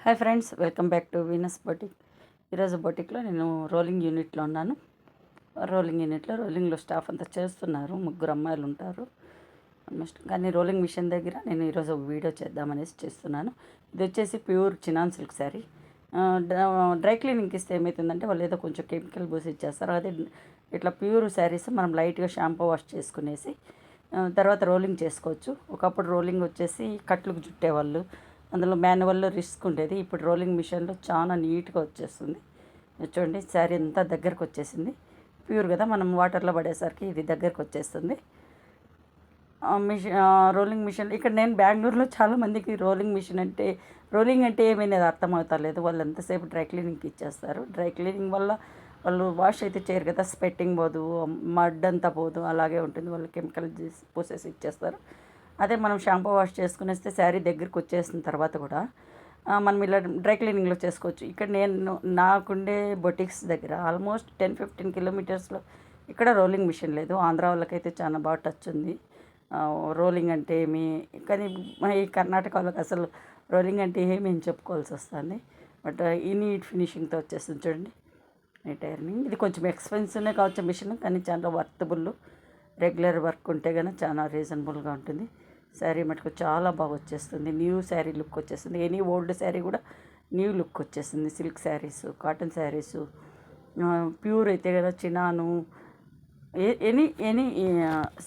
Hi friends, welcome back to Venus boutique. ఈరోజు బొటిక్లో నేను rolling యూనిట్లో ఉన్నాను. రోలింగ్లో స్టాఫ్ అంతా చేస్తున్నారు. ముగ్గురు అమ్మాయిలు ఉంటారు ఆల్మోస్ట్. కానీ రోలింగ్ మిషన్ దగ్గర నేను ఈరోజు ఒక వీడియో చేద్దామనేసి చేస్తున్నాను. ఇది వచ్చేసి pure chinon silk sari. Dry క్లీనింగ్కి ఇస్తే ఏమవుతుందంటే వాళ్ళు ఏదో కొంచెం కెమికల్ పూసి ఇచ్చేస్తారు. అదే ఇట్లా ప్యూర్ శారీస్ మనం లైట్గా షాంపూ వాష్ చేసుకునేసి తర్వాత రోలింగ్ చేసుకోవచ్చు. ఒకప్పుడు రోలింగ్ వచ్చేసి కట్లకు చుట్టేవాళ్ళు, అందులో మాన్యువల్లో రిస్క్ ఉండేది. ఇప్పుడు రోలింగ్ మిషన్లో చాలా నీట్గా వచ్చేస్తుంది. చూడండి, శారీ అంతా దగ్గరకు వచ్చేసింది. ప్యూర్ కదా, మనం వాటర్లో పడేసరికి ఇది దగ్గరకు వచ్చేస్తుంది. రోలింగ్ మిషన్ ఇక్కడ నేను బెంగళూరులో చాలామందికి రోలింగ్ అంటే ఏమైనా అర్థమవుతా లేదు. వాళ్ళు ఎంతసేపు డ్రై క్లీనింగ్కి ఇచ్చేస్తారు. డ్రై క్లీనింగ్ వల్ల వాళ్ళు వాష్ అయితే చేయరు కదా, స్పెట్టింగ్ పోదు, మడ్ అంతా పోదు, అలాగే ఉంటుంది. వాళ్ళు కెమికల్ పూసేసి ఇచ్చేస్తారు. అదే మనం షాంపూ వాష్ చేసుకునేస్తే శారీ దగ్గరికి వచ్చేసిన తర్వాత కూడా మనం ఇలా డ్రై క్లీనింగ్లో చేసుకోవచ్చు. ఇక్కడ నేను నాకుండే బొటిక్స్ దగ్గర ఆల్మోస్ట్ 10-15 కిలోమీటర్స్లో ఇక్కడ రోలింగ్ మిషన్ లేదు. ఆంధ్ర వాళ్ళకైతే చాలా బాగా టచ్ ఉంది రోలింగ్ అంటే ఏమి. కానీ ఈ కర్ణాటక వాళ్ళకి అసలు రోలింగ్ అంటే ఏమి చెప్పుకోవాల్సి వస్తుంది. బట్ ఈ నీట్ ఫినిషింగ్తో వచ్చేస్తుంది. చూడండి, నీట్ ఐరనింగ్. ఇది కొంచెం ఎక్స్పెన్సివ్నే కావచ్చు మిషన్, కానీ చాలా వర్తబుల్. రెగ్యులర్ వర్క్ ఉంటే కనుక చాలా రీజనబుల్గా ఉంటుంది. శారీ మటుకు చాలా బాగా వచ్చేస్తుంది. న్యూ శారీ లుక్ వచ్చేస్తుంది. ఎనీ ఓల్డ్ శారీ కూడా న్యూ లుక్ వచ్చేస్తుంది. Silk saris, cotton saris, pure అయితే కదా చినాను, any any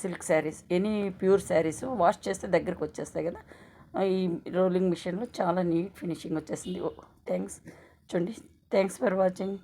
silk saris, any pure saris wash చేస్తే దగ్గరకు వచ్చేస్తాయి కదా. ఈ రోలింగ్ మిషన్లో చాలా నీట్ ఫినిషింగ్ వచ్చేసింది. థ్యాంక్స్. చూడండి, థ్యాంక్స్ ఫర్ వాచింగ్.